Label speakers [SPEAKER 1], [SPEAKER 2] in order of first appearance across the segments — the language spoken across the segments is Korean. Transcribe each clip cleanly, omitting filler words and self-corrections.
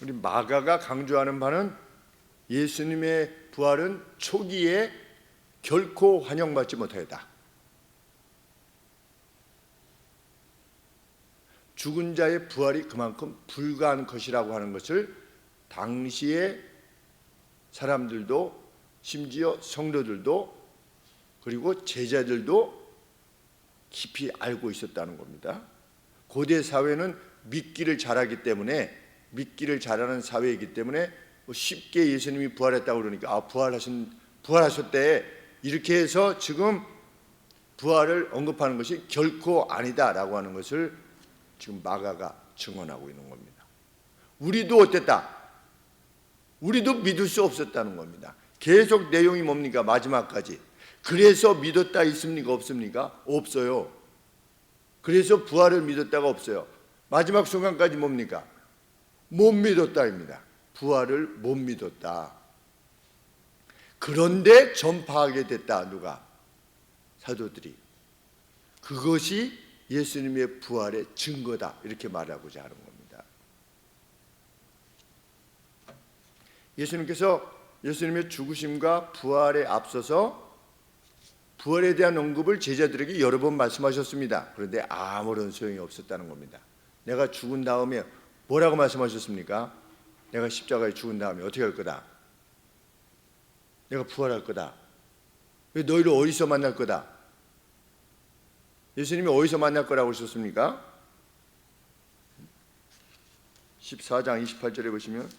[SPEAKER 1] 우리 마가가 강조하는 바는 예수님의 부활은 초기에 결코 환영받지 못하였다. 죽은 자의 부활이 그만큼 불가한 것이라고 하는 것을 당시의 사람들도, 심지어 성도들도, 그리고 제자들도 깊이 알고 있었다는 겁니다. 고대 사회는 믿기를 잘하기 때문에, 믿기를 잘하는 사회이기 때문에 쉽게 예수님이 부활했다고 그러니까 부활하셨대, 이렇게 해서 지금 부활을 언급하는 것이 결코 아니다라고 하는 것을 지금 마가가 증언하고 있는 겁니다. 우리도 어땠다? 우리도 믿을 수 없었다는 겁니다. 계속 내용이 뭡니까? 마지막까지. 그래서 믿었다 있습니까? 없습니까? 없어요. 그래서 부활을 믿었다가 없어요. 마지막 순간까지 뭡니까? 못 믿었다입니다. 부활을 못 믿었다. 그런데 전파하게 됐다. 누가? 사도들이. 그것이 예수님의 부활의 증거다, 이렇게 말하고자 하는 겁니다. 예수님의 죽으심과 부활에 앞서서 부활에 대한 언급을 제자들에게 여러 번 말씀하셨습니다. 그런데 아무런 소용이 없었다는 겁니다. 내가 죽은 다음에 뭐라고 말씀하셨습니까? 내가 십자가에 죽은 다음에 어떻게 할 거다? 내가 부활할 거다. 너희를 어디서 만날 거다? 예수님이 어디서 만날 거라고 하셨습니까? 14장 28절에 보시면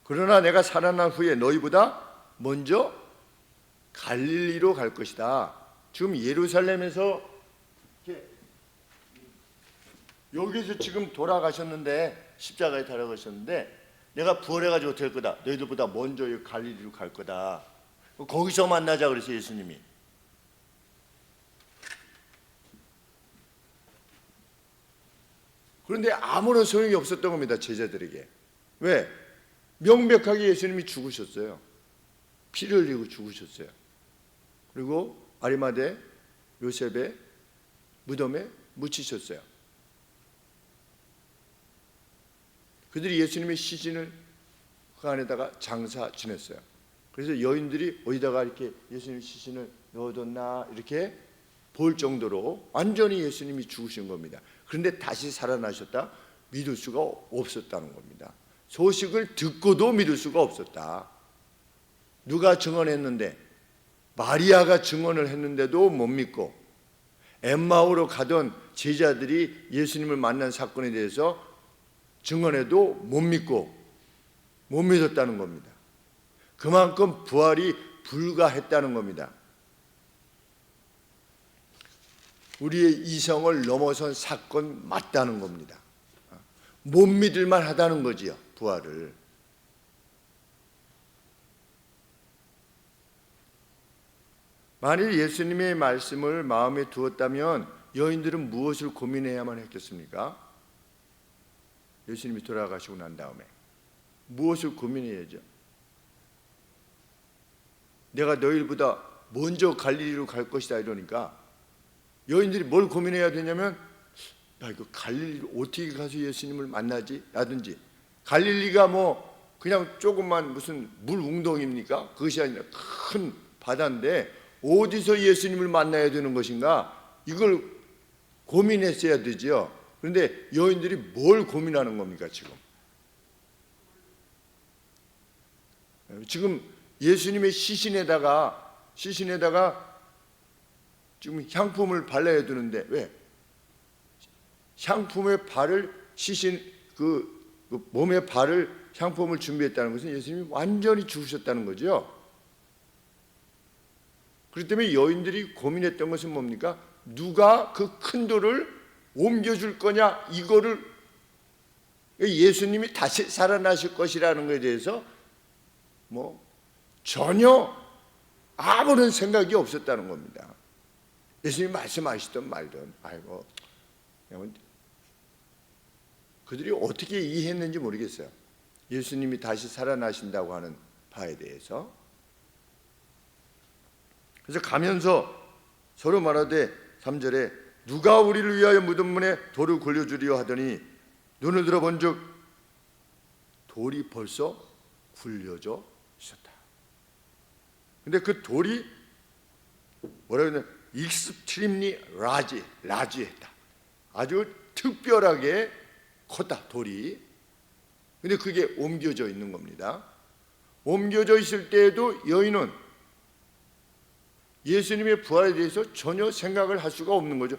[SPEAKER 1] 그러나 내가 살아난 후에 너희보다 먼저 갈릴리로 갈 것이다. 지금 예루살렘에서 여기서 지금 돌아가셨는데, 십자가에 달아가셨는데, 내가 부활해가지고 어떻게 할 거다? 너희들보다 먼저 갈릴리로 갈 거다. 거기서 만나자 그랬어요, 예수님이. 그런데 아무런 소용이 없었던 겁니다, 제자들에게. 왜? 명백하게 예수님이 죽으셨어요. 피를 흘리고 죽으셨어요. 그리고 아리마대 요셉의 무덤에 묻히셨어요. 그들이 예수님의 시신을 그 안에다가 장사 지냈어요. 그래서 여인들이 어디다가 이렇게 예수님 시신을 넣어뒀나 이렇게 볼 정도로 완전히 예수님이 죽으신 겁니다. 그런데 다시 살아나셨다? 믿을 수가 없었다는 겁니다. 소식을 듣고도 믿을 수가 없었다. 누가 증언했는데, 마리아가 증언을 했는데도 못 믿고, 엠마오로 가던 제자들이 예수님을 만난 사건에 대해서 증언해도 못 믿고 못 믿었다는 겁니다. 그만큼 부활이 불가했다는 겁니다. 우리의 이성을 넘어선 사건 맞다는 겁니다. 못 믿을만 하다는 거지요, 부활을. 만일 예수님의 말씀을 마음에 두었다면 여인들은 무엇을 고민해야만 했겠습니까? 예수님이 돌아가시고 난 다음에 무엇을 고민해야죠? 내가 너희보다 먼저 갈릴리로 갈 것이다 이러니까 여인들이 뭘 고민해야 되냐면, 야, 이거 갈릴리로 어떻게 가서 예수님을 만나지? 라든지, 갈릴리가 뭐 그냥 조금만 무슨 물 웅덩이입니까? 그것이 아니라 큰 바다인데 어디서 예수님을 만나야 되는 것인가? 이걸 고민했어야 되죠. 그런데 여인들이 뭘 고민하는 겁니까, 지금 예수님의 시신에다가 지금 향품을 발라야 되는데, 왜? 향품의 발을 몸에 발을 향품을 준비했다는 것은 예수님이 완전히 죽으셨다는 거죠. 그렇기 때문에 여인들이 고민했던 것은 뭡니까? 누가 그 큰 돌을 옮겨줄 거냐, 이거를. 예수님이 다시 살아나실 것이라는 것에 대해서 뭐 전혀 아무런 생각이 없었다는 겁니다. 예수님이 말씀하시든 말든, 아이고, 그들이 어떻게 이해했는지 모르겠어요. 예수님이 다시 살아나신다고 하는 바에 대해서. 그래서 가면서 서로 말하되 3절에 누가 우리를 위하여 무덤 문에 돌을 굴려주리요 하더니 눈을 들어본즉 돌이 벌써 굴려져 있었다. 근데 그 돌이 뭐라고 했냐, 익스트림리 라지했다. 아주 특별하게 컸다, 돌이. 근데 그게 옮겨져 있는 겁니다. 옮겨져 있을 때에도 여인은 예수님의 부활에 대해서 전혀 생각을 할 수가 없는 거죠.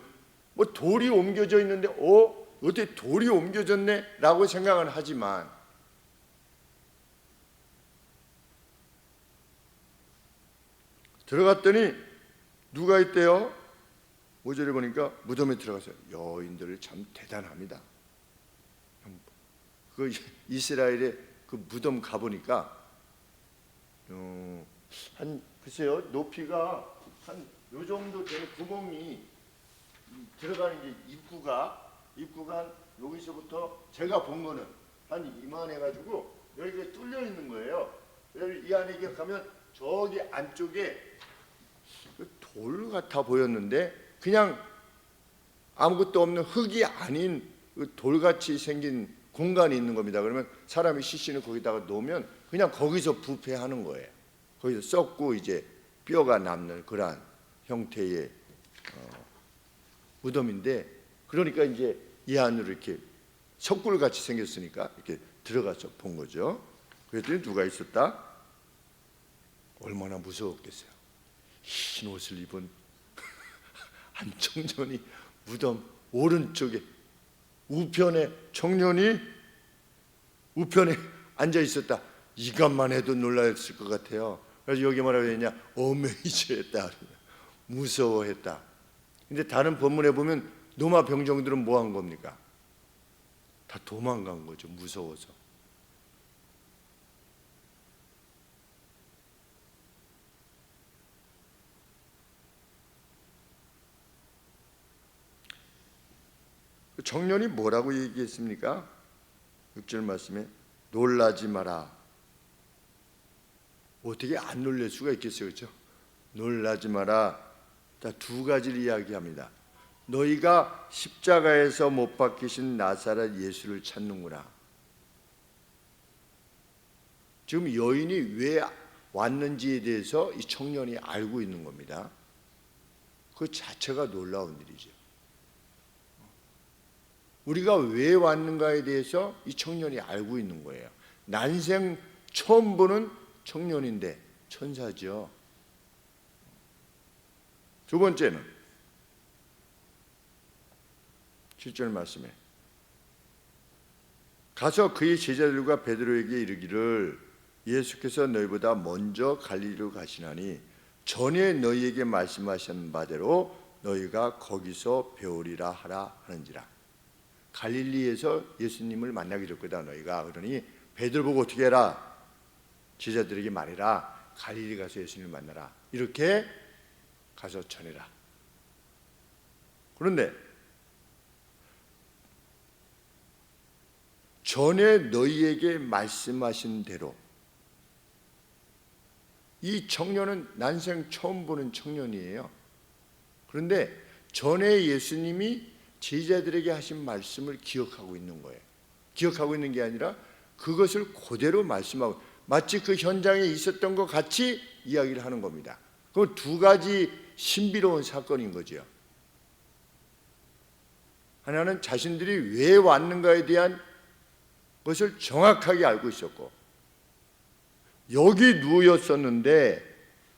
[SPEAKER 1] 뭐 돌이 옮겨져 있는데 어떻게 돌이 옮겨졌네 라고 생각은 하지만 들어갔더니 누가 있대요? 5절에 보니까 무덤에 들어가서 여인들 참 대단합니다. 그 이스라엘의 그 무덤 가보니까 한 글쎄요, 높이가 한 요 정도 되는 구멍이 들어가는 게 입구가 한 여기서부터 제가 본 거는 한 이만해가지고 여기가 뚫려 있는 거예요. 그래서 이 안에 가면 저기 안쪽에 돌 같아 보였는데 그냥 아무것도 없는 흙이 아닌 돌같이 생긴 공간이 있는 겁니다. 그러면 사람이 시신을 거기다가 놓으면 그냥 거기서 부패하는 거예요. 거기서 썩고 이제 뼈가 남는 그러한 형태의 무덤인데, 그러니까 이제 이 안으로 이렇게 석굴같이 생겼으니까 이렇게 들어가서 본 거죠. 그랬더니 누가 있었다? 얼마나 무서웠겠어요. 흰 옷을 입은 한 청년이 무덤 오른쪽에 우편에 청년이 우편에 앉아 있었다. 이것만 해도 놀랐을 것 같아요. 그래서 여기 뭐라고 했냐? 어메이즈했다. 무서워했다. 근데 다른 본문에 보면 노마 병정들은 뭐 한 겁니까? 다 도망간 거죠. 무서워서. 청년이 뭐라고 얘기했습니까? 6절 말씀에 놀라지 마라. 어떻게 안 놀랄 수가 있겠어요, 그렇죠? 놀라지 마라. 자, 두 가지를 이야기합니다. 너희가 십자가에서 못 박히신 나사렛 예수를 찾는구나. 지금 여인이 왜 왔는지에 대해서 이 청년이 알고 있는 겁니다. 그 자체가 놀라운 일이죠. 우리가 왜 왔는가에 대해서 이 청년이 알고 있는 거예요. 난생 처음 보는 청년인데 천사죠. 두 번째는 7절 말씀에 가서 그의 제자들과 베드로에게 이르기를 예수께서 너희보다 먼저 갈릴리로 가시나니 전에 너희에게 말씀하신 바대로 너희가 거기서 배우리라 하라 하는지라. 갈릴리에서 예수님을 만나게 될 거다 너희가. 그러니 베드로 보고 어떻게 해라? 제자들에게 말해라. 갈릴리 가서 예수님을 만나라. 이렇게 가서 전해라. 그런데 전에 너희에게 말씀하신 대로, 이 청년은 난생 처음 보는 청년이에요. 그런데 전에 예수님이 제자들에게 하신 말씀을 기억하고 있는 거예요. 기억하고 있는 게 아니라 그것을 그대로 말씀하고 마치 그 현장에 있었던 것 같이 이야기를 하는 겁니다. 그 두 가지 신비로운 사건인 거죠. 하나는 자신들이 왜 왔는가에 대한 것을 정확하게 알고 있었고, 여기 누웠었는데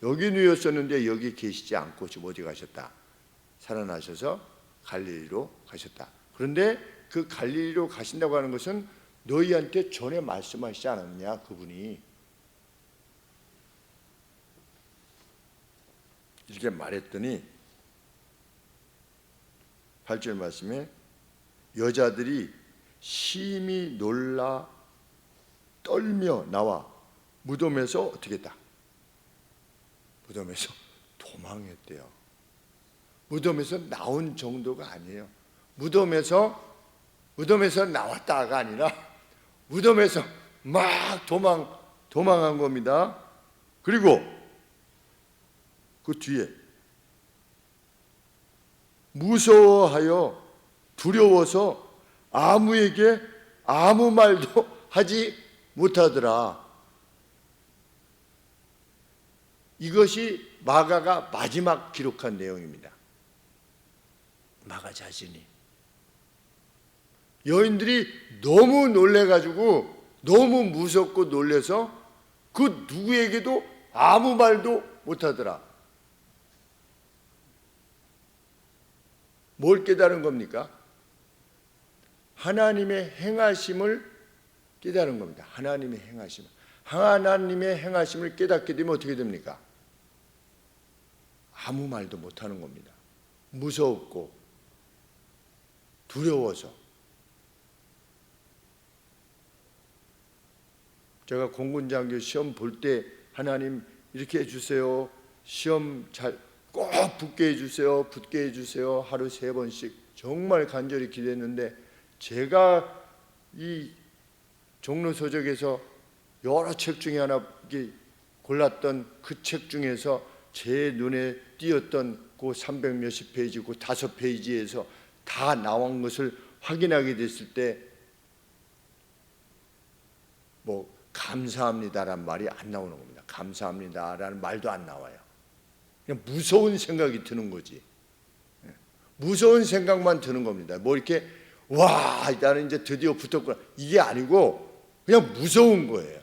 [SPEAKER 1] 여기 계시지 않고 지금 어디 가셨다? 살아나셔서 갈릴리로 가셨다. 그런데 그 갈릴리로 가신다고 하는 것은 너희한테 전에 말씀하시지 않았냐, 그분이. 이렇게 말했더니 8절 말씀에 여자들이 심히 놀라 떨며 나와 무덤에서 어떻게 했다? 무덤에서 도망했대요. 무덤에서 나온 정도가 아니에요. 무덤에서 나왔다가 아니라 무덤에서 막 도망한 겁니다. 그리고 그 뒤에 무서워하여 두려워서 아무에게 아무 말도 하지 못하더라. 이것이 마가가 마지막 기록한 내용입니다. 마가 자신이 여인들이 너무 놀래가지고 너무 무섭고 놀래서 그 누구에게도 아무 말도 못하더라. 뭘 깨달은 겁니까? 하나님의 행하심을 깨달은 겁니다. 하나님의 행하심. 하나님의 행하심을 깨닫게 되면 어떻게 됩니까? 아무 말도 못하는 겁니다. 무섭고 두려워서. 제가 공군장교 시험 볼 때 하나님 이렇게 해주세요. 시험 잘 꼭 붙게 해주세요. 붙게 해주세요. 하루 3번씩 정말 간절히 기도했는데 제가 이 종로서적에서 여러 책 중에 하나 골랐던 그 책 중에서 제 눈에 띄었던 그 300 몇십 페이지, 그 5페이지에서 다 나온 것을 확인하게 됐을 때 뭐 감사합니다라는 말이 안 나오는 겁니다. 감사합니다라는 말도 안 나와요. 그냥 무서운 생각이 드는 거지. 무서운 생각만 드는 겁니다. 뭐 이렇게 와, 나는 이제 드디어 붙었구나 이게 아니고 그냥 무서운 거예요.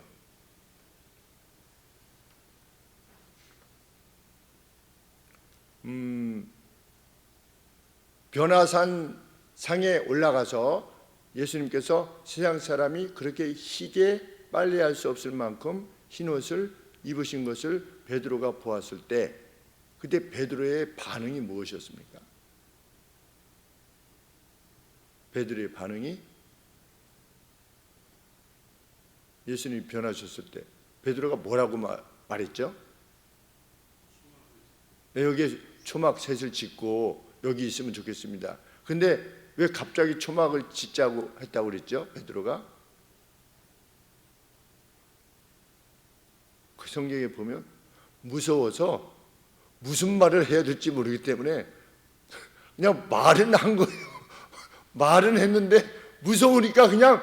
[SPEAKER 1] 변화산 상에 올라가서 예수님께서 세상 사람이 그렇게 희게 빨래할 수 없을 만큼 흰 옷을 입으신 것을 베드로가 보았을 때 그때 베드로의 반응이 무엇이었습니까? 베드로의 반응이 예수님이 변하셨을 때 베드로가 뭐라고 말했죠? 네, 여기에 초막 셋을 짓고 여기 있으면 좋겠습니다. 근데 왜 갑자기 초막을 짓자고 했다고 그랬죠? 베드로가? 그 성경에 보면 무서워서 무슨 말을 해야 될지 모르기 때문에 그냥 말은 한 거예요. 말은 했는데 무서우니까 그냥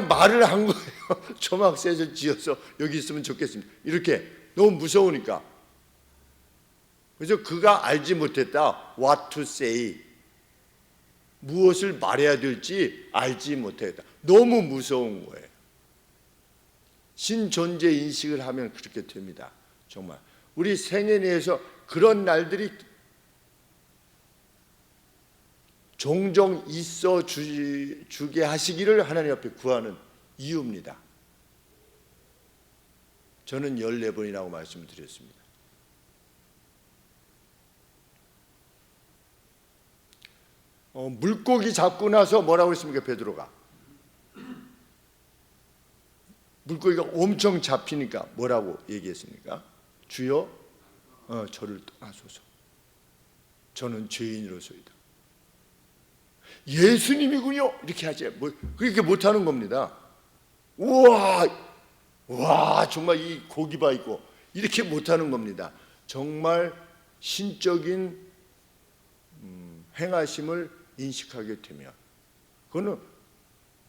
[SPEAKER 1] 말을 한 거예요. 초막셋을 지어서 여기 있으면 좋겠습니다. 이렇게 너무 무서우니까. 그래서 그가 알지 못했다. What to say. 무엇을 말해야 될지 알지 못했다. 너무 무서운 거예요. 신존재 인식을 하면 그렇게 됩니다. 정말 우리 생에 대해서 그런 날들이 종종 있어 주게 하시기를 하나님 앞에 구하는 이유입니다. 저는 14번이라고 말씀을 드렸습니다. 물고기 잡고 나서 뭐라고 했습니까? 베드로가 물고기가 엄청 잡히니까 뭐라고 얘기했습니까? 주여 저를 떠나소서. 저는 죄인으로서이다. 예수님이군요. 이렇게 하지. 그렇게 못하는 겁니다. 와 정말 이 고기 봐 있고 이렇게 못하는 겁니다. 정말 신적인 행하심을 인식하게 되면 그거는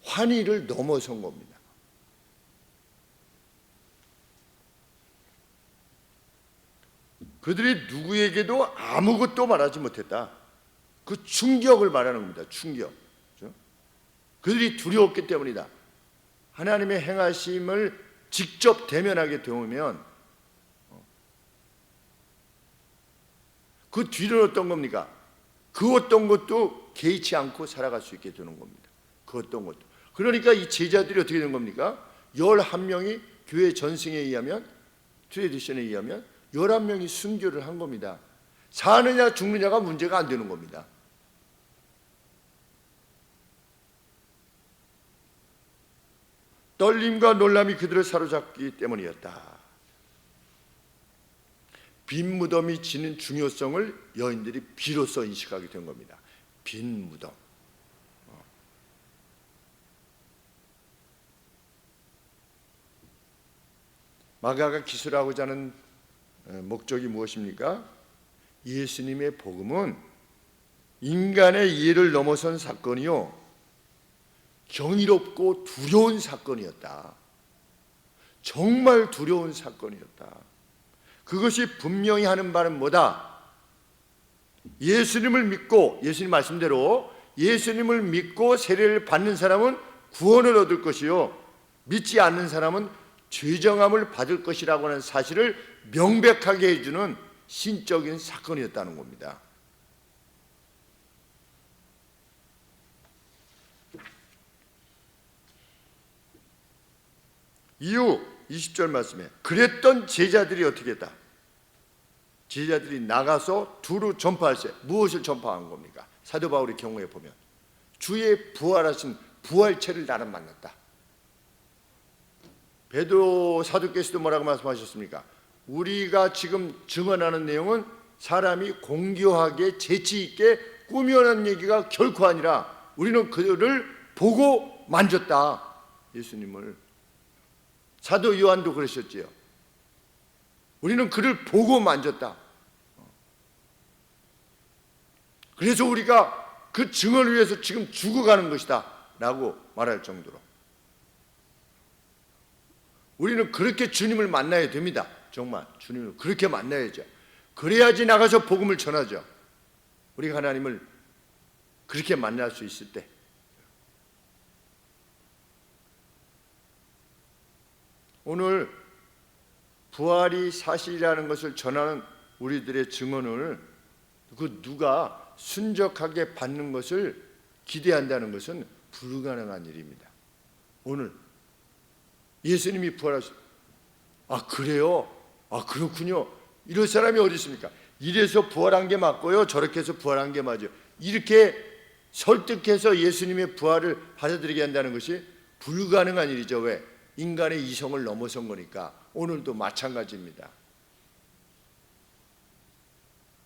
[SPEAKER 1] 환희를 넘어선 겁니다. 그들이 누구에게도 아무것도 말하지 못했다. 그 충격을 말하는 겁니다. 충격. 그렇죠? 그들이 두려웠기 때문이다. 하나님의 행하심을 직접 대면하게 되면 그 뒤는 어떤 겁니까? 그 어떤 것도 개의치 않고 살아갈 수 있게 되는 겁니다. 그 어떤 것도. 그러니까 이 제자들이 어떻게 된 겁니까? 11명이 교회 전승에 의하면 트레디션에 의하면 11명이 순교를 한 겁니다. 사느냐 죽느냐가 문제가 안 되는 겁니다. 떨림과 놀람이 그들을 사로잡기 때문이었다. 빈 무덤이 지닌 중요성을 여인들이 비로소 인식하게 된 겁니다. 빈 무덤. 마가가 기술하고자 하는 목적이 무엇입니까? 예수님의 복음은 인간의 이해를 넘어선 사건이요, 경이롭고 두려운 사건이었다. 정말 두려운 사건이었다. 그것이 분명히 하는 바는 뭐다? 예수님을 믿고, 예수님 말씀대로 예수님을 믿고 세례를 받는 사람은 구원을 얻을 것이요, 믿지 않는 사람은 죄정함을 받을 것이라고 하는 사실을 명백하게 해주는 신적인 사건이었다는 겁니다. 이후 20절 말씀에 그랬던 제자들이 어떻게 했다? 제자들이 나가서 두루 전파할세. 무엇을 전파한 겁니까? 사도 바울의 경우에 보면 주의 부활하신 부활체를 나는 만났다. 베드로 사도께서도 뭐라고 말씀하셨습니까? 우리가 지금 증언하는 내용은 사람이 공교하게 재치 있게 꾸며낸 얘기가 결코 아니라 우리는 그를 보고 만졌다. 예수님을. 사도 요한도 그러셨지요. 우리는 그를 보고 만졌다. 그래서 우리가 그 증언을 위해서 지금 죽어가는 것이다 라고 말할 정도로 우리는 그렇게 주님을 만나야 됩니다. 정말 주님을 그렇게 만나야죠. 그래야지 나가서 복음을 전하죠. 우리가 하나님을 그렇게 만날 수 있을 때. 오늘 부활이 사실이라는 것을 전하는 우리들의 증언을 그 누가 순적하게 받는 것을 기대한다는 것은 불가능한 일입니다. 오늘 예수님이 부활하셨. 아 그래요? 아 그렇군요. 이럴 사람이 어디 있습니까? 이래서 부활한 게 맞고요, 저렇게 해서 부활한 게 맞아요. 이렇게 설득해서 예수님의 부활을 받아들이게 한다는 것이 불가능한 일이죠. 왜? 인간의 이성을 넘어선 거니까. 오늘도 마찬가지입니다.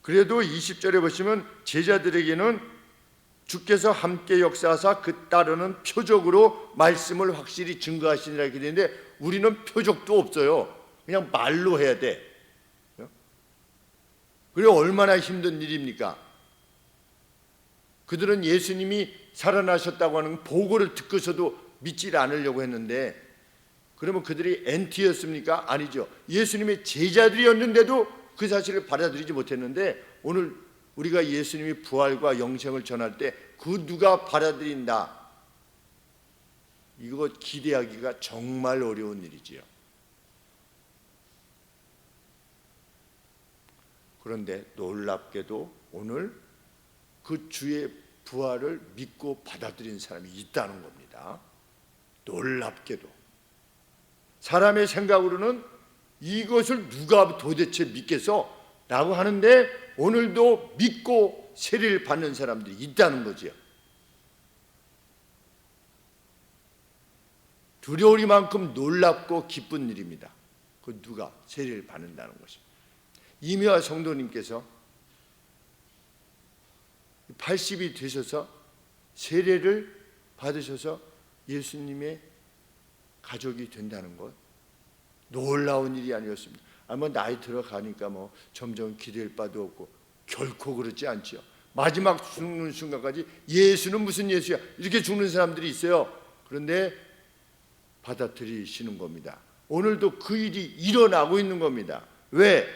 [SPEAKER 1] 그래도 20절에 보시면 제자들에게는 주께서 함께 역사하사 그 따르는 표적으로 말씀을 확실히 증거하시니라 이렇게 되는데 우리는 표적도 없어요. 그냥 말로 해야 돼. 그래 얼마나 힘든 일입니까? 그들은 예수님이 살아나셨다고 하는 보고를 듣고서도 믿지 않으려고 했는데 그러면 그들이 NT였습니까? 아니죠. 예수님의 제자들이었는데도 그 사실을 받아들이지 못했는데 오늘 우리가 예수님이 부활과 영생을 전할 때 그 누가 받아들인다, 이거 기대하기가 정말 어려운 일이지요. 그런데 놀랍게도 오늘 그 주의 부활을 믿고 받아들인 사람이 있다는 겁니다. 놀랍게도. 사람의 생각으로는 이것을 누가 도대체 믿겠어? 라고 하는데 오늘도 믿고 세례를 받는 사람들이 있다는 거죠. 두려우리만큼 놀랍고 기쁜 일입니다. 그 누가 세례를 받는다는 것입니다. 이미화 성도님께서 80이 되셔서 세례를 받으셔서 예수님의 가족이 된다는 것, 놀라운 일이 아니었습니다. 아마 나이 들어가니까 뭐 점점 기댈 바도 없고 결코 그렇지 않죠. 마지막 죽는 순간까지 예수는 무슨 예수야 이렇게 죽는 사람들이 있어요. 그런데 받아들이시는 겁니다. 오늘도 그 일이 일어나고 있는 겁니다. 왜?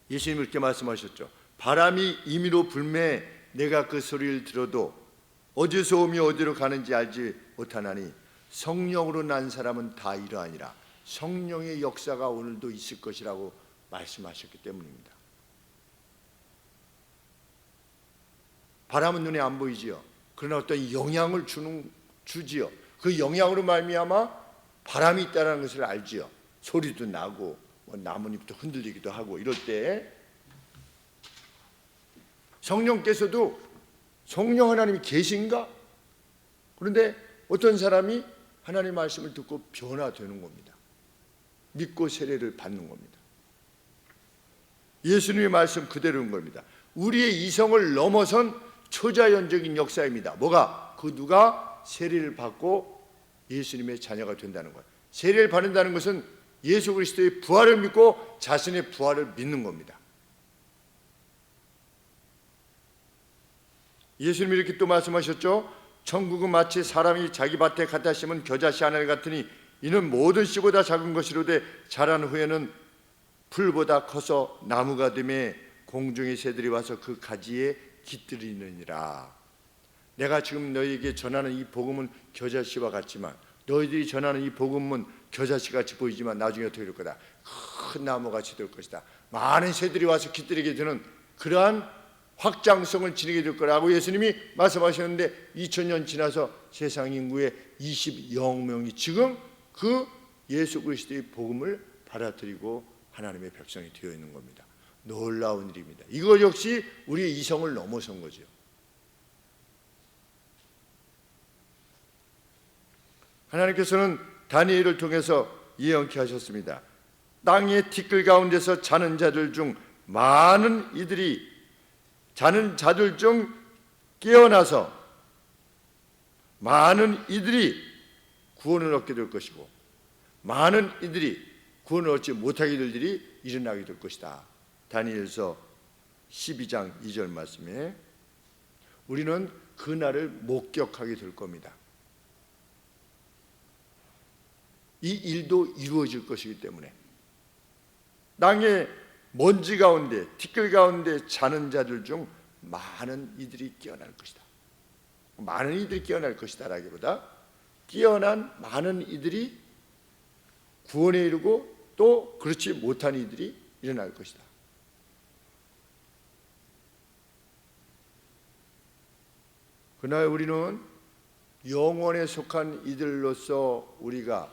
[SPEAKER 1] 예수님이 이렇게 말씀하셨죠. 바람이 임의로 불매 내가 그 소리를 들어도 어디서 오며 어디로 가는지 알지 못하나니 성령으로 난 사람은 다 이러하니라. 성령의 역사가 오늘도 있을 것이라고 말씀하셨기 때문입니다. 바람은 눈에 안 보이지요. 그러나 어떤 영향을 주지요. 그 영향으로 말미암아 바람이 있다는 것을 알지요. 소리도 나고 뭐 나뭇잎도 흔들리기도 하고 이럴 때 성령께서도 성령 하나님이 계신가? 그런데 어떤 사람이 하나님의 말씀을 듣고 변화되는 겁니다. 믿고 세례를 받는 겁니다. 예수님의 말씀 그대로인 겁니다. 우리의 이성을 넘어선 초자연적인 역사입니다. 뭐가? 그 누가 세례를 받고 예수님의 자녀가 된다는 거예요. 세례를 받는다는 것은 예수 그리스도의 부활을 믿고 자신의 부활을 믿는 겁니다. 예수님이 이렇게 또 말씀하셨죠. 천국은 마치 사람이 자기 밭에 갖다 심은 겨자씨 하나 같으니 이는 모든 씨보다 작은 것이로되 자란 후에는 풀보다 커서 나무가 되매 공중의 새들이 와서 그 가지에 깃들이느니라. 내가 지금 너희에게 전하는 이 복음은 겨자씨와 같지만, 너희들이 전하는 이 복음은 겨자씨 같이 보이지만 나중에 어떻게 될 거다? 큰 나무같이 될 것이다. 많은 새들이 와서 깃들이게 되는 그러한 확장성을 지니게 될 거라고 예수님이 말씀하셨는데, 2000년 지나서 세상 인구의 20억 명이 지금 그 예수 그리스도의 복음을 받아들이고 하나님의 백성이 되어 있는 겁니다. 놀라운 일입니다. 이거 역시 우리의 이성을 넘어선 거죠. 하나님께서는 다니엘을 통해서 예언케 하셨습니다. 땅의 티끌 가운데서 자는 자들 중 깨어나서 많은 이들이 구원을 얻게 될 것이고, 많은 이들이 구원을 얻지 못하게 될 일이 일어나게 될 것이다. 다니엘서 12장 2절 말씀에 우리는 그날을 목격하게 될 겁니다. 이 일도 이루어질 것이기 때문에 땅의 먼지 가운데, 티끌 가운데 자는 자들 중 많은 이들이 깨어날 것이다. 많은 이들이 깨어날 것이다 라기보다 깨어난 많은 이들이 구원에 이르고 또 그렇지 못한 이들이 일어날 것이다. 그날 우리는 영원에 속한 이들로서 우리가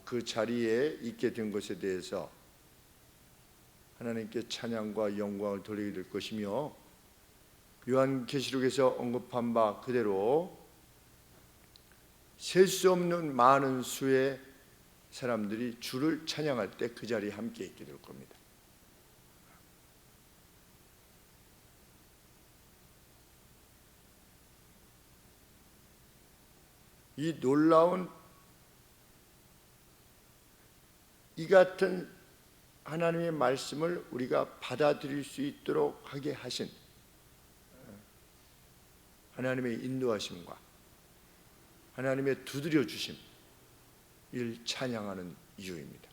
[SPEAKER 1] 그 자리에 있게 된 것에 대해서 하나님께 찬양과 영광을 돌리게 될 것이며, 요한계시록에서 언급한 바 그대로 셀 수 없는 많은 수의 사람들이 주를 찬양할 때 그 자리에 함께 있게 될 겁니다. 이 놀라운 이 같은 하나님의 말씀을 우리가 받아들일 수 있도록 하게 하신 하나님의 인도하심과 하나님의 두드려 주심, 이를 찬양하는 이유입니다.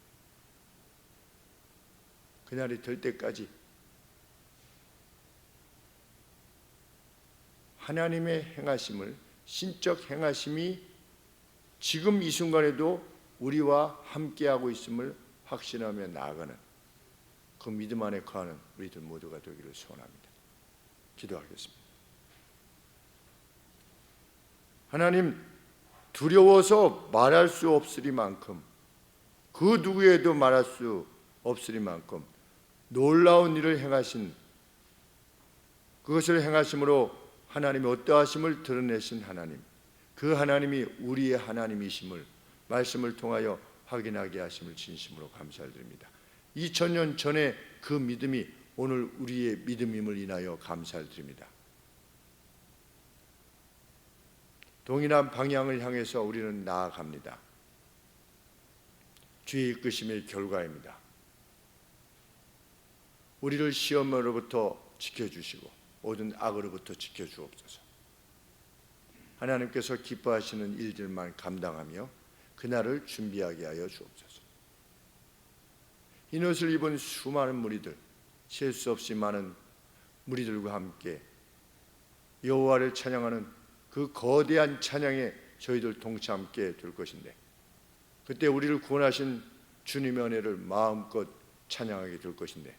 [SPEAKER 1] 그날이 될 때까지 하나님의 행하심을, 신적 행하심이 지금 이 순간에도 우리와 함께하고 있음을 확신하며 나아가는 그 믿음 안에 거하는 우리들 모두가 되기를 소원합니다. 기도하겠습니다. 하나님, 두려워서 말할 수 없으리만큼, 그 누구에도 말할 수 없으리만큼 놀라운 일을 행하신, 그것을 행하심으로 하나님의 어떠하심을 드러내신 하나님, 그 하나님이 우리의 하나님이심을 말씀을 통하여 확인하게 하심을 진심으로 감사를 드립니다. 2000년 전에 그 믿음이 오늘 우리의 믿음임을 인하여 감사를 드립니다. 동일한 방향을 향해서 우리는 나아갑니다. 주의 이끄심의 결과입니다. 우리를 시험으로부터 지켜주시고 모든 악으로부터 지켜주옵소서. 하나님께서 기뻐하시는 일들만 감당하며 그날을 준비하게 하여 주옵소서. 흰옷을 입은 수많은 무리들, 셀 수 없이 많은 무리들과 함께 여호와를 찬양하는 그 거대한 찬양에 저희들 동참하게 될 것인데, 그때 우리를 구원하신 주님의 은혜를 마음껏 찬양하게 될 것인데,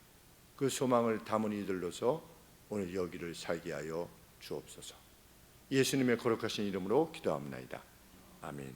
[SPEAKER 1] 그 소망을 담은 이들로서 오늘 여기를 살게 하여 주옵소서. 예수님의 거룩하신 이름으로 기도합니다. 아멘.